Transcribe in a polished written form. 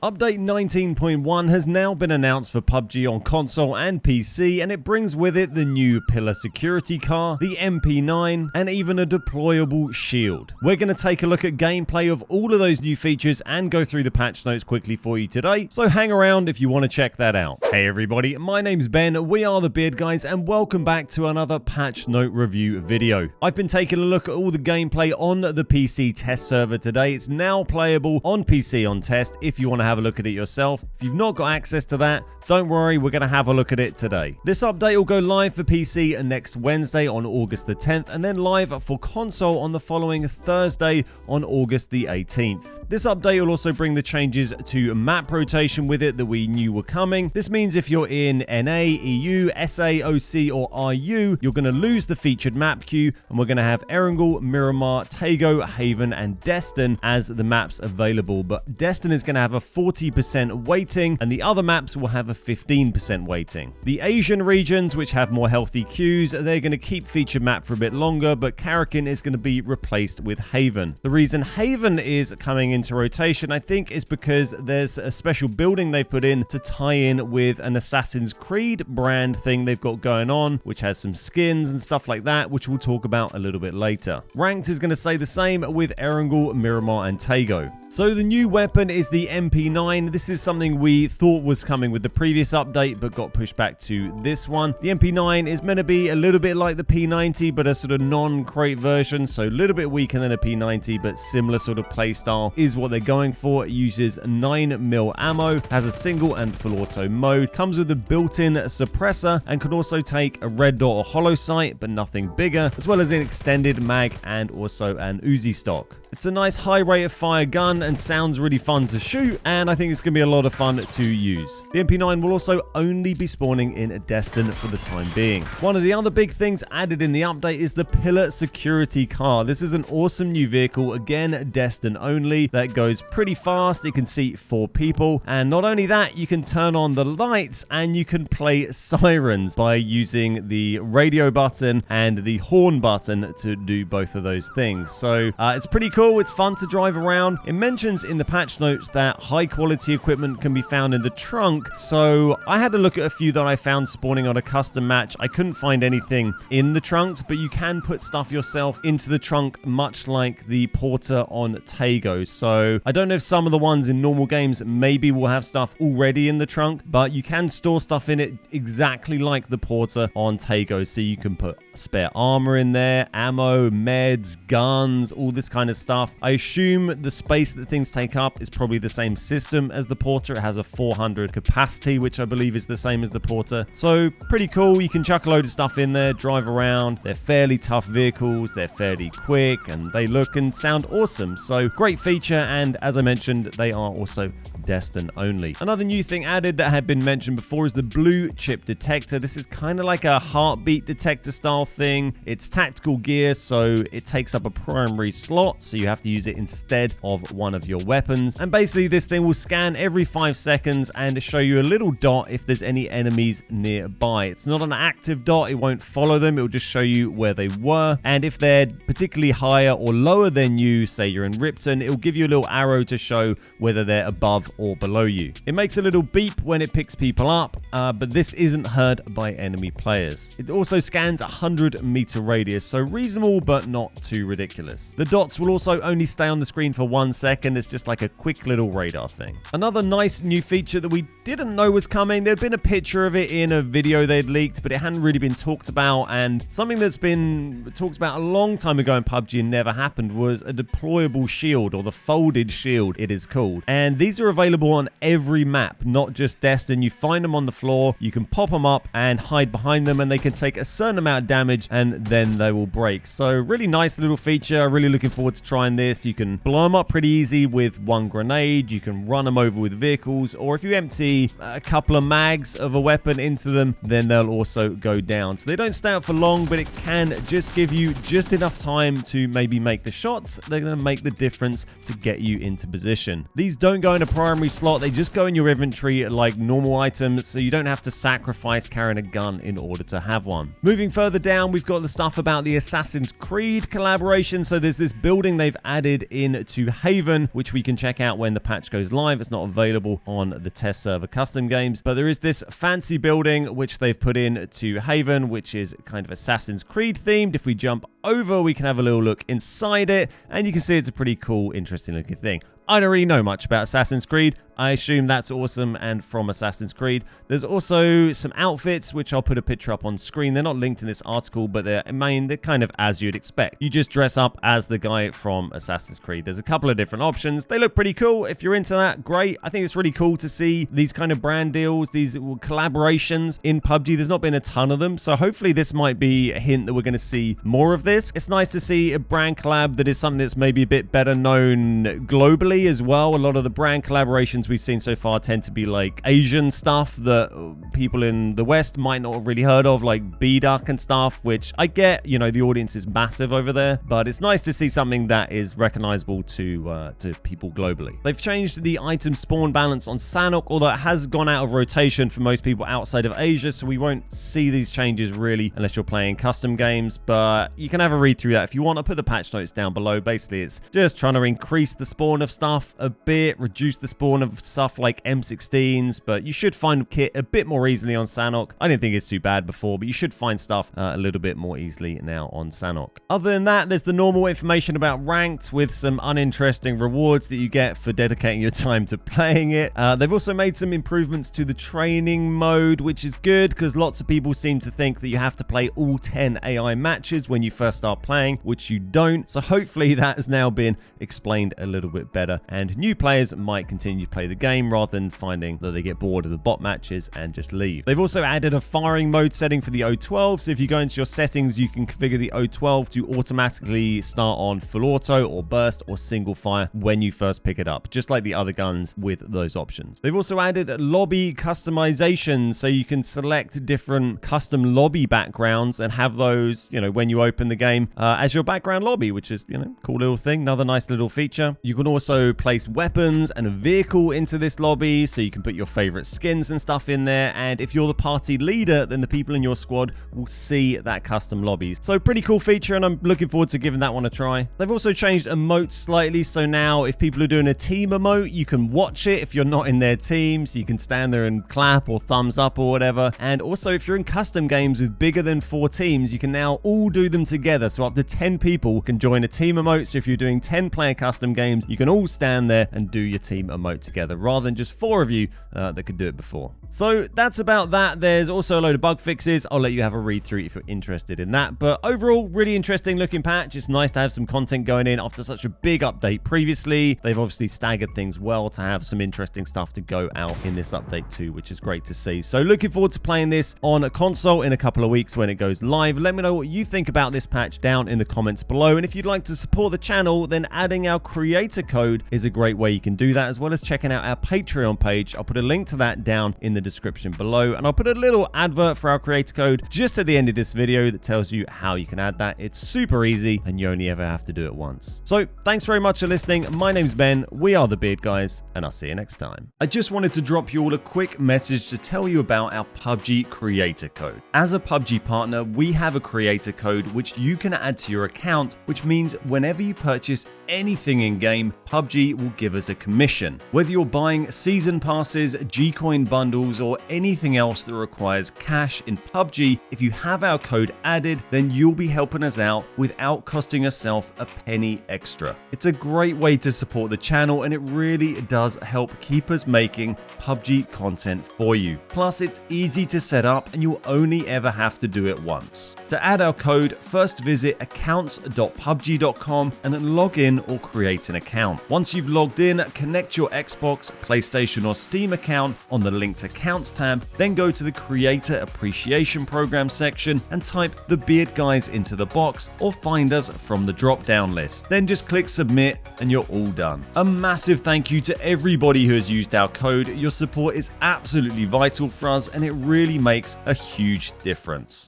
Update 19.1 has now been announced for PUBG on console and PC, and it brings with it the new pillar security car, the MP9, and even a deployable shield. We're going to take a look at gameplay of all of those new features and go through the patch notes quickly for you today, so hang around if you want to check that out. Hey everybody, my name's Ben, we are the Beard Guys, and welcome back to another patch note review video. I've been taking a look at all the gameplay on the PC test server today. It's now playable on PC on test if you want to have a look at it yourself. If you've not got access to that, don't worry, we're going to have a look at it today. This update will go live for PC next Wednesday on August the 10th, and then live for console on the following Thursday on August the 18th. This update will also bring the changes to map rotation with it that we knew were coming. This means if you're in NA, EU, SA, OC, or RU, you're going to lose the featured map queue, and we're going to have Erangel, Miramar, Tago, Haven, and Destin as the maps available. But Destin is going to have a 40% weighting, and the other maps will have a 15% weighting. The Asian regions, which have more healthy queues, they're going to keep featured map for a bit longer, but Karakin is going to be replaced with Haven. The reason Haven is coming into rotation, I think, is because there's a special building they've put in to tie in with an Assassin's Creed brand thing they've got going on, which has some skins and stuff like that, which we'll talk about a little bit later. Ranked is going to stay the same with Erangel, Miramar, and Tago. So the new weapon is the MP9. This is something we thought was coming with the previous update, but got pushed back to this one. The MP9 is meant to be a little bit like the P90, but a sort of non-crate version, so a little bit weaker than a P90, but similar sort of playstyle is what they're going for. It uses 9mm ammo, has a single and full auto mode, comes with a built-in suppressor, and can also take a red dot or hollow sight, but nothing bigger, as well as an extended mag and also an Uzi stock. It's a nice high rate of fire gun and sounds really fun to shoot, and I think it's going to be a lot of fun to use. The MP9 will also only be spawning in Destin for the time being. One of the other big things added in the update is the pillar security car. This is an awesome new vehicle, again Destin only, that goes pretty fast. It can seat 4 people, and not only that, you can turn on the lights and you can play sirens by using the radio button and the horn button to do both of those things. So it's pretty cool. It's fun to drive around. It mentions in the patch notes that high quality equipment can be found in the trunk, so I had a look at a few that I found spawning on a custom match. I couldn't find anything in the trunks, but you can put stuff yourself into the trunk, much like the porter on Tago. So I don't know if some of the ones in normal games maybe will have stuff already in the trunk, but you can store stuff in it exactly like the porter on Tago. So you can put spare armor in there, ammo, meds, guns, all this kind of stuff. I assume the space that things take up is probably the same system as the porter. It has a 400 capacity, which I believe is the same as the porter. So pretty cool. You can chuck a load of stuff in there, drive around. They're fairly tough vehicles. They're fairly quick, and they look and sound awesome. So great feature, and as I mentioned, they are also Destin only. Another new thing added that had been mentioned before is the blue chip detector. This is kind of like a heartbeat detector style thing. It's tactical gear, so it takes up a primary slot, so you have to use it instead of one of your weapons. And basically this thing will scan every 5 seconds and show you a little dot if there's any enemies nearby. It's not an active dot. It won't follow them. It will just show you where they were, and if they're particularly higher or lower than you, say you're in Ripton, it will give you a little arrow to show whether they're above or below you. It makes a little beep when it picks people up, but this isn't heard by enemy players. It also scans 100-meter radius, so reasonable but not too ridiculous. The dots will also only stay on the screen for 1 second. It's just like a quick little radar thing. Another nice new feature that we didn't know was coming, there'd been a picture of it in a video they'd leaked, but it hadn't really been talked about, and something that's been talked about a long time ago in PUBG and never happened was a deployable shield, or the folded shield it is called. And these are available on every map, not just Destin. You find them on the floor, you can pop them up and hide behind them, and they can take a certain amount of damage and then they will break. So really nice little feature. Really looking forward to trying this. You can blow them up pretty easy with one grenade. You can run them over with vehicles, or if you empty a couple of mags of a weapon into them, then they'll also go down. So they don't stay up for long, but it can just give you just enough time to maybe make the shots. They're going to make the difference to get you into position. These don't go in a primary slot. They just go in your inventory like normal items, so you don't have to sacrifice carrying a gun in order to have one. Moving further down, we've got the stuff about the Assassin's Creed collaboration. So there's this building they they've added into Haven, which we can check out when the patch goes live. It's not available on the test server custom games, but there is this fancy building which they've put in to Haven, which is kind of Assassin's Creed themed. If we jump over, we can have a little look inside it, and you can see it's a pretty cool, interesting looking thing. I don't really know much about Assassin's Creed. I assume that's awesome and from Assassin's Creed. There's also some outfits, which I'll put a picture up on screen. They're not linked in this article, but they're kind of as you'd expect. You just dress up as the guy from Assassin's Creed. There's a couple of different options. They look pretty cool. If you're into that, great. I think it's really cool to see these kind of brand deals, these collaborations in PUBG. There's not been a ton of them, so hopefully this might be a hint that we're going to see more of this. It's nice to see a brand collab that is something that's maybe a bit better known globally as well. A lot of the brand collaborations we've seen so far tend to be like Asian stuff that people in the West might not have really heard of, like B-Duck and stuff, which I get, you know, the audience is massive over there, but it's nice to see something that is recognizable to people globally. They've changed the item spawn balance on SANHOK, although it has gone out of rotation for most people outside of Asia, so we won't see these changes really unless you're playing custom games, but you can have a read through that if you want. I'll put the patch notes down below. Basically, it's just trying to increase the spawn of stuff a bit, reduce the spawn of stuff like M16s, but you should find kit a bit more easily on SANHOK. I didn't think it's too bad before, but you should find stuff a little bit more easily now on SANHOK. Other than that, there's the normal information about ranked with some uninteresting rewards that you get for dedicating your time to playing it. They've also made some improvements to the training mode, which is good because lots of people seem to think that you have to play all 10 AI matches when you first start playing, which you don't. So hopefully that has now been explained a little bit better, and new players might continue to play the game rather than finding that they get bored of the bot matches and just leave. They've also added a firing mode setting for the O12, so if you go into your settings, you can configure the O12 to automatically start on full auto or burst or single fire when you first pick it up, just like the other guns with those options. They've also added lobby customization, so you can select different custom lobby backgrounds and have those, you know, when you open the game as your background lobby, which is, you know, cool little thing, another nice little feature. You can also place weapons and a vehicle into this lobby, so you can put your favorite skins and stuff in there, and if you're the party leader, then the people in your squad will see that custom lobbies. So pretty cool feature, and I'm looking forward to giving that one a try. They've also changed emotes slightly, so now if people are doing a team emote, you can watch it if you're not in their team, so you can stand there and clap or thumbs up or whatever. And also if you're in custom games with bigger than 4 teams, you can now all do them together, so up to 10 people can join a team emote. So if you're doing 10 player custom games, you can all stand there and do your team emote together rather than just 4 of you that could do it before. So that's about that. There's also a load of bug fixes. I'll let you have a read through if you're interested in that, but overall really interesting looking patch. It's nice to have some content going in after such a big update previously. They've obviously staggered things well to have some interesting stuff to go out in this update too, which is great to see. So looking forward to playing this on a console in a couple of weeks when it goes live. Let me know what you think about this patch down in the comments below, and if you'd like to support the channel, then adding our creator code is a great way you can do that, as well as checking out our Patreon page. I'll put a link to that down in the description below, and I'll put a little advert for our creator code just at the end of this video that tells you how you can add that. It's super easy and you only ever have to do it once. So thanks very much for listening. My name's Ben, we are the Beard Guys, and I'll see you next time. I just wanted to drop you all a quick message to tell you about our PUBG creator code. As a PUBG partner, we have a creator code which you can add to your account, which means whenever you purchase anything in game, PUBG will give us a commission. Whether you're buying season passes, G-Coin bundles, or anything else that requires cash in PUBG, if you have our code added, then you'll be helping us out without costing yourself a penny extra. It's a great way to support the channel, and it really does help keep us making PUBG content for you. Plus, it's easy to set up and you'll only ever have to do it once. To add our code, first visit accounts.pubg.com and then log in or create an account. Once you've logged in, connect your Xbox, PlayStation or Steam account on the linked accounts tab, then go to the Creator Appreciation Program section and type the Beard Guys into the box or find us from the drop-down list. Then just click submit and you're all done. A massive thank you to everybody who has used our code. Your support is absolutely vital for us and it really makes a huge difference.